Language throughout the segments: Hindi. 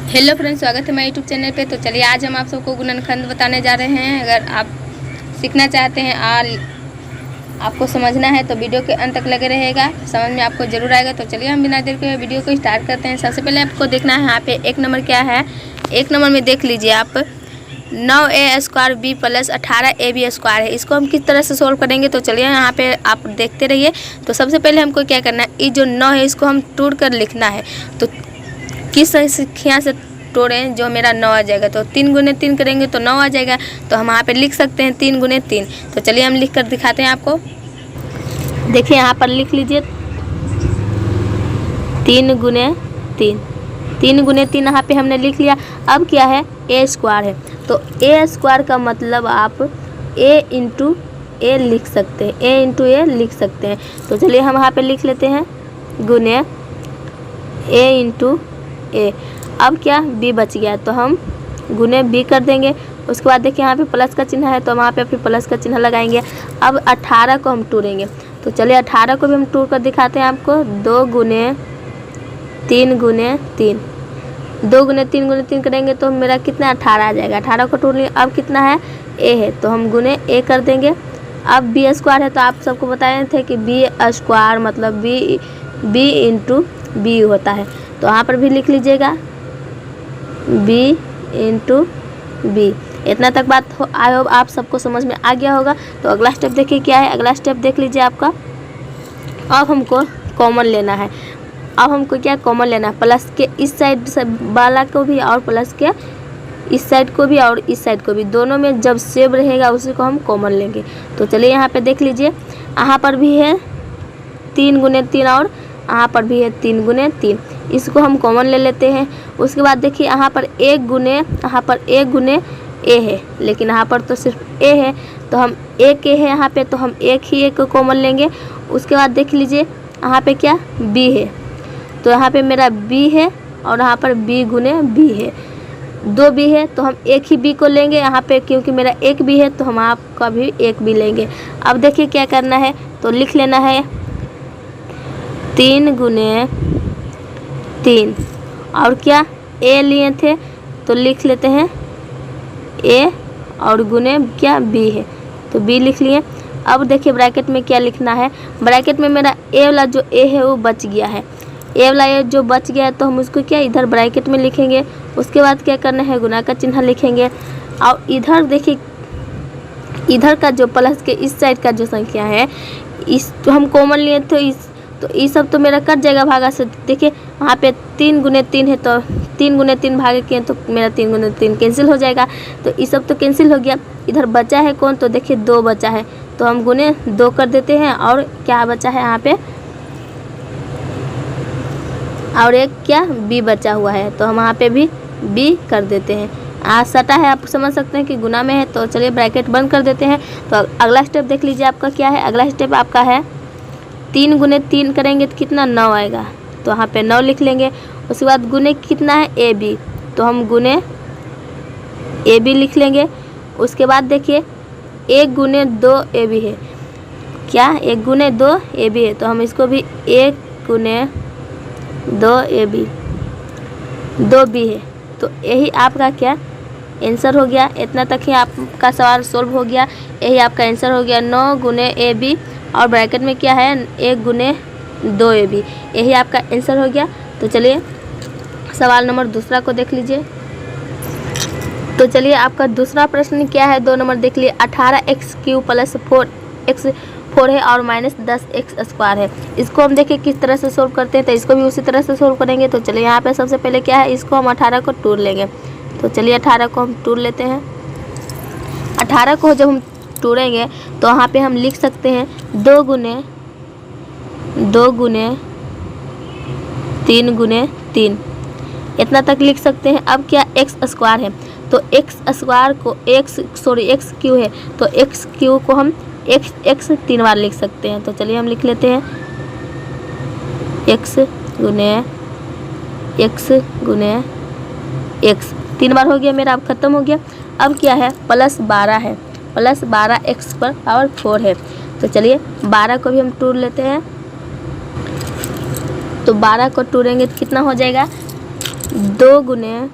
हेलो फ्रेंड्स, स्वागत है मेरे यूट्यूब चैनल पे। तो चलिए आज हम आप सबको गुणनखंड बताने जा रहे हैं। अगर आप सीखना चाहते हैं और आपको समझना है तो वीडियो के अंत तक लगे रहेगा, समझ में आपको ज़रूर आएगा। तो चलिए हम बिना देर के वीडियो को स्टार्ट करते हैं। सबसे पहले आपको देखना है यहाँ पे एक नंबर क्या है। एक नंबर में देख लीजिए आप 9a² b + 18ab² है। इसको हम किस तरह से सोल्व करेंगे तो चलिए यहाँ पे आप देखते रहिए। तो सबसे पहले हमको क्या करना है, ये जो 9 है इसको हम तोड़ कर लिखना है। तो किस संख्या से तोड़ें जो मेरा 9 आ जाएगा, तो 3 × 3 करेंगे तो 9 आ जाएगा। तो हम यहाँ पे लिख सकते हैं 3 × 3। तो चलिए हम लिख कर दिखाते हैं आपको। देखिए यहाँ पर लिख लीजिए 3 × 3। 3 × 3 यहाँ पे हमने लिख लिया। अब क्या है, a² है। तो a² का मतलब आप a × a लिख सकते हैं, a × a लिख सकते हैं। तो चलिए हम यहाँ पे लिख लेते हैं गुने a × a। अब क्या, b बच गया तो हम गुने b कर देंगे। उसके बाद देखिए यहाँ पे प्लस का चिन्ह है तो हम वहाँ पे फिर प्लस का चिन्ह लगाएंगे। अब 18 को हम तोड़ेंगे। तो चलिए 18 को भी हम तोड़ कर दिखाते हैं आपको। 2 × 3 × 3, 2 × 3 × 3 करेंगे तो मेरा कितना 18 आ जाएगा। 18 को तोड़ लेंगे। अब कितना है, a है तो हम गुने a कर देंगे। अब b² है तो आप सबको बताए थे कि b² मतलब b × b होता है। तो यहाँ पर भी लिख लीजिएगा b × b। इतना तक बात आई होप आप सबको समझ में आ गया होगा। तो अगला स्टेप देखिए क्या है। अगला स्टेप देख लीजिए आपका। अब हमको कॉमन लेना है। अब हमको क्या कॉमन लेना है, प्लस के इस साइड से वाला को भी और प्लस के इस साइड को भी और इस साइड को भी, दोनों में जब सेम रहेगा उसी को हम कॉमन लेंगे। तो चलिए यहाँ पे देख लीजिए, यहाँ पर भी है 3 × 3 और यहाँ पर भी है 3 × 3। इसको हम कॉमन ले लेते हैं। उसके बाद देखिए यहाँ पर 1 × a है, लेकिन यहाँ पर तो सिर्फ a है तो हम एक a है यहाँ पे, तो हम एक ही एक कॉमन लेंगे। उसके बाद देख लीजिए यहाँ पे क्या b है, तो यहाँ पे मेरा b है और यहाँ पर b × b है। 2 b है तो हम एक ही b को लेंगे यहाँ पे, क्योंकि मेरा एक b है तो हम आपका भी एक b लेंगे। अब देखिए क्या करना है, तो लिख लेना है 3 × 3 और क्या a लिए थे तो लिख लेते हैं a और गुने क्या b है तो b लिख लिए। अब देखिए ब्रैकेट में क्या लिखना है। ब्रैकेट में मेरा a वाला जो a है वो बच गया है। a वाला a जो बच गया है तो हम उसको क्या इधर ब्रैकेट में लिखेंगे। उसके बाद क्या करना है, गुना का चिन्ह लिखेंगे। और इधर देखिए, इधर का जो प्लस के इस साइड का जो संख्या है, इस तो हम कॉमन लिए थे, तो ये सब तो मेरा कट जाएगा भागा से। देखिए वहाँ पे 3 × 3 है तो 3 × 3 भागे किए तो मेरा 3 × 3 कैंसिल हो जाएगा। तो ये सब तो कैंसिल हो गया। इधर बचा है कौन, तो देखिए 2 बचा है तो हम गुने 2 कर देते हैं। और क्या बचा है यहाँ पे, और एक क्या b बचा हुआ है तो हम वहाँ पे भी b कर देते हैं। सटा है, आप समझ सकते हैं कि गुना में है। तो चलिए ब्रैकेट बंद कर देते हैं। तो अगला स्टेप देख लीजिए आपका क्या है। अगला स्टेप आपका है 3 × 3 करेंगे तो कितना 9 आएगा, तो वहाँ पे 9 लिख लेंगे। उसके बाद गुने कितना है ab, तो हम गुने ab लिख लेंगे। उसके बाद देखिए 1 × 2 ab है, क्या 1 × 2 ab है तो हम इसको भी 1 × 2 ab 2b है। तो यही आपका क्या आंसर हो गया। इतना तक ही आपका सवाल सोल्व हो गया। यही आपका आंसर हो गया 9 × ab और ब्रैकेट में क्या है 1 × 2 ab। यही आपका आंसर हो गया। तो चलिए सवाल नंबर दूसरा को देख लीजिए। तो चलिए आपका दूसरा प्रश्न क्या है, 2 नंबर देख लिए। 18x³ + 4x4 है और -10x² है। इसको हम देखिए किस तरह से सोल्व करते हैं, तो इसको भी उसी तरह से सोल्व करेंगे। तो चलिए यहाँ पे सबसे पहले क्या है, इसको हम 18 को तोड़ लेंगे। तो चलिए 18 को हम तोड़ लेते हैं। 18 को जब हम तोड़ेंगे तो वहाँ पे हम लिख सकते हैं 2 × 3 × 3। इतना तक लिख सकते हैं। अब क्या x² है तो x² को x³ है तो x³ को हम x 3 बार लिख सकते हैं। तो चलिए हम लिख लेते हैं x × x 3 बार हो गया मेरा, अब ख़त्म हो गया। अब क्या है, +12 है, +12x⁴ है। तो चलिए 12 को भी हम तोड़ लेते हैं। तो 12 को तोड़ेंगे तो कितना हो जाएगा, 2 गुने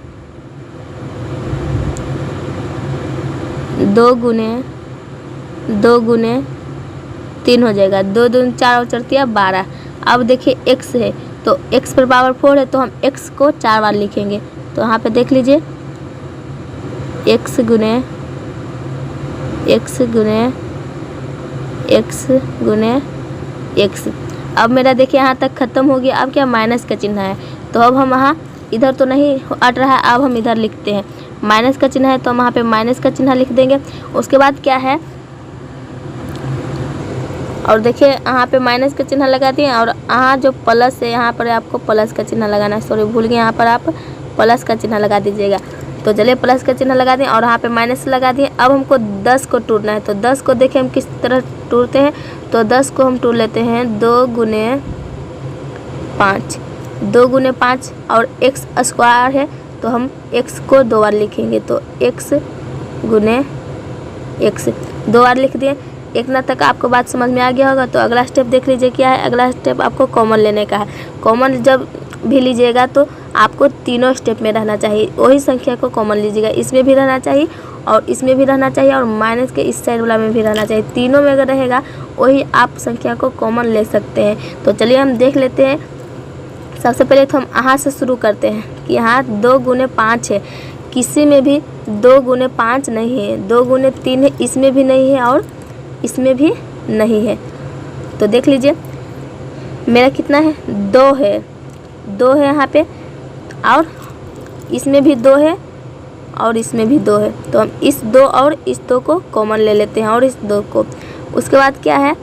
3 हो जाएगा। 2 दूनी 4 और 4 12। अब देखिए x है तो x पर पावर 4 है तो हम x को 4 बार लिखेंगे। तो यहाँ पे देख लीजिए x गुने x। अब मेरा देखिए यहाँ तक ख़त्म हो गया। अब क्या माइनस का चिन्ह है तो अब हम वहाँ इधर तो नहीं अट रहा है, अब हम इधर लिखते हैं। माइनस का चिन्ह है तो हम वहाँ पे माइनस का चिन्ह लिख देंगे। उसके बाद क्या है, और देखिए यहाँ पे माइनस का चिन्ह लगा दिए और यहाँ जो प्लस है यहाँ पर आपको प्लस का चिन्ह लगाना है। सॉरी भूल गए, यहाँ पर आप प्लस का चिन्ह लगा दीजिएगा। तो चलिए प्लस का चिन्ह लगा दिए और यहाँ पे माइनस लगा दिए। अब हमको 10 को टूटना है तो 10 को देखिए हम किस तरह टूटते हैं। तो 10 को हम टूट लेते हैं 2 गुने 5 और x स्क्वायर है तो हम x को 2 बार लिखेंगे। तो x गुने x 2 बार लिख दिए। इतना तक आपको बात समझ में आ गया होगा। तो अगला स्टेप देख लीजिए क्या है। अगला स्टेप आपको कॉमन लेने का है। कॉमन जब भी लीजिएगा तो आपको तीनों स्टेप में रहना चाहिए। वही संख्या को कॉमन लीजिएगा, इसमें भी रहना चाहिए और इसमें भी रहना चाहिए और माइनस के इस साइड वाला में भी रहना चाहिए। तीनों में अगर रहेगा वही आप संख्या को कॉमन ले सकते हैं। तो चलिए हम देख लेते हैं। सबसे पहले तो हम यहाँ से शुरू करते हैं कि यहाँ 2 गुने 5 है, किसी में भी 2 गुने 5 नहीं है। 2 गुने 3 है, इसमें भी नहीं है और इसमें भी नहीं है। तो देख लीजिए मेरा कितना है, 2 है यहाँ पे और इसमें भी 2 है और इसमें भी 2 है। तो हम इस 2 और इस 2 को कॉमन ले लेते हैं और इस 2 को। उसके बाद क्या है,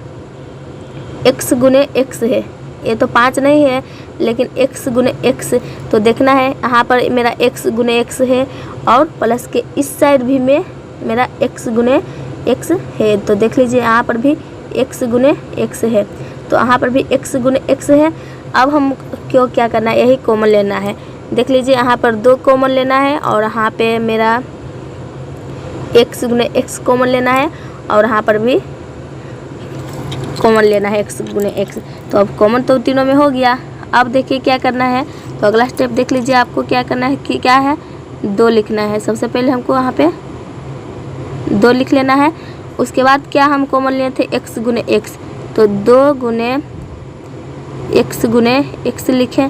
x गुने x है। ये तो 5 नहीं है लेकिन x गुने x तो देखना है। यहाँ पर मेरा x गुने x है और प्लस के इस साइड भी में मेरा x गुने x है। तो देख लीजिए यहाँ पर भी x गुने x है तो यहाँ पर भी x गुने x है। अब हम क्या करना है, यही कॉमन लेना है। देख लीजिए यहाँ पर 2 कॉमन लेना है और यहाँ पे मेरा x गुने x कॉमन लेना है और यहाँ पर भी कॉमन लेना है x गुने x। तो अब कॉमन तो तीनों में हो गया। अब देखिए क्या करना है। तो अगला स्टेप देख लीजिए आपको क्या करना है कि क्या है, 2 लिखना है। सबसे पहले हमको यहाँ पे 2 लिख लेना है। उसके बाद क्या हम कॉमन लिए थे, x गुने x। तो 2 गुने x लिखें।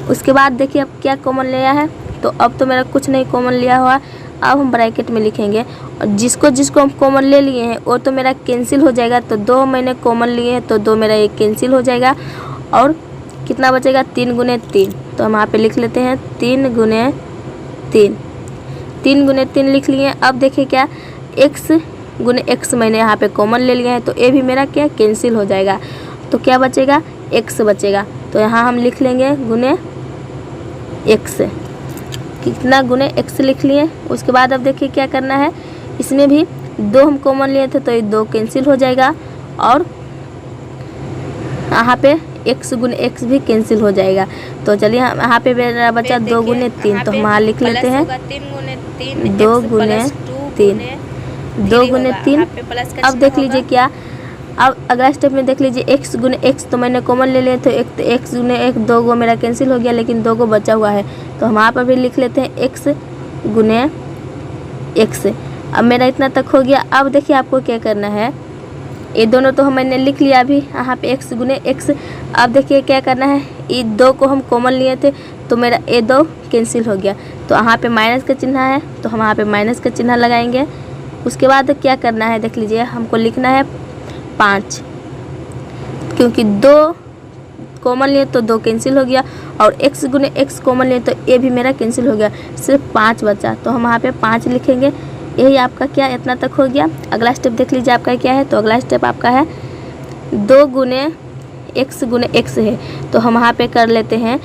उसके बाद देखिए अब क्या कॉमन लिया है। तो अब तो मेरा कुछ नहीं कॉमन लिया हुआ। अब हम ब्रैकेट में लिखेंगे और जिसको हम कॉमन ले लिए हैं वो तो मेरा कैंसिल हो जाएगा। तो 2 मैंने कॉमन लिए हैं तो 2 मेरा एक कैंसिल हो जाएगा और कितना बचेगा, 3 गुने 3। तो हम यहाँ पे लिख लेते हैं 3 गुने 3 लिख लिए। अब देखिए क्या, x गुने x मैंने यहाँ पे कॉमन ले लिया है तो ये भी मेरा क्या कैंसिल हो जाएगा। तो क्या बचेगा, x बचेगा। तो यहाँ हम लिख लेंगे गुने x। कितना गुने x लिख लिए। उसके बाद अब देखिए क्या करना है, इसमें भी 2 हम कॉमन लिए थे तो ये 2 कैंसिल हो जाएगा और यहाँ पे x गुने x भी कैंसिल हो जाएगा। तो चलिए यहाँ पे मेरा बचा 2 गुने 3। तो हम यहाँ लिख लेते हैं 2 गुने 3। अब देख लीजिए क्या, अब अगला स्टेप में देख लीजिए x गुने x तो मैंने कॉमन ले लिए तो x गुने 1 2 गो मेरा कैंसिल हो गया लेकिन 2 गो बचा हुआ है। तो हम यहाँ पर भी लिख लेते हैं x गुने x। अब मेरा इतना तक हो गया। अब देखिए आपको क्या करना है, ये दोनों तो मैंने लिख लिया अभी यहाँ पे x गुने x। अब देखिए क्या करना है, ये 2 को हम कॉमन लिए थे तो मेरा ये 2 कैंसिल हो गया। तो यहाँ पे माइनस का चिन्ह है तो हम यहाँ पे माइनस का चिन्ह लगाएंगे। उसके बाद क्या करना है, देख लीजिए हमको लिखना है 5, क्योंकि 2 कॉमन लिए तो 2 कैंसिल हो गया और x गुने x कॉमन लिए तो ये भी मेरा कैंसिल हो गया, सिर्फ 5 बचा। तो हम यहाँ पे 5 लिखेंगे। यही आपका क्या इतना तक हो गया। अगला स्टेप देख लीजिए आपका क्या है। तो अगला स्टेप आपका है 2 गुने x है तो हम यहाँ पे कर लेते हैं,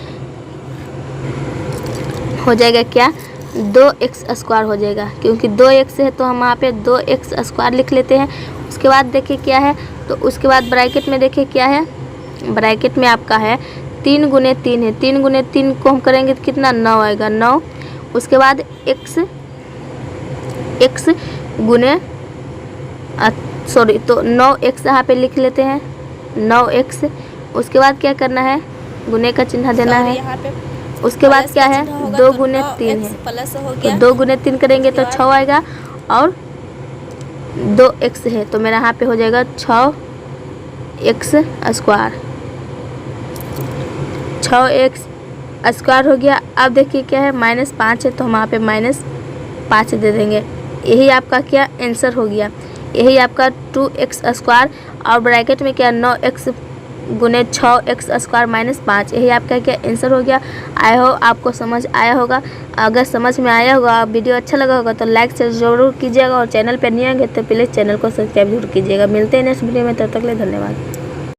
हो जाएगा क्या 2x स्क्वायर हो जाएगा, क्योंकि 2x है तो हम यहाँ पे 2x स्क्वायर लिख लेते हैं। उसके बाद देखिए क्या है, तो उसके बाद ब्रैकेट में देखिए क्या है, ब्रैकेट में आपका है 3 गुने 3 है। 3 गुने 3 को हम करेंगे तो कितना 9 आएगा, 9। उसके बाद x गुने सॉरी तो 9x यहाँ पे लिख लेते हैं 9x। उसके बाद क्या करना है, गुने का चिन्ह देना है। यहाँ पे उसके बाद क्या है 2 गुने 3 है, प्लस हो तो गया। 2 गुने 3 करेंगे तो 6 आएगा और 2x है तो मेरा यहाँ पे हो जाएगा 6x स्क्वायर। 6x स्क्वायर हो गया। अब देखिए क्या है -5 है तो हम यहाँ पे -5 दे देंगे। यही आपका क्या आंसर हो गया, यही आपका 2x स्क्वायर और ब्रैकेट में क्या 9x गुने 6x स्क्वायर -5, यही आपका क्या आंसर हो गया। आई होप आपको समझ आया होगा। अगर समझ में आया होगा, वीडियो अच्छा लगा होगा तो लाइक से ज़रूर कीजिएगा और चैनल पर नहीं आएंगे तो प्लीज़ चैनल को सब्सक्राइब जरूर कीजिएगा। मिलते हैं नेक्स्ट वीडियो में, तब तक के लिए धन्यवाद।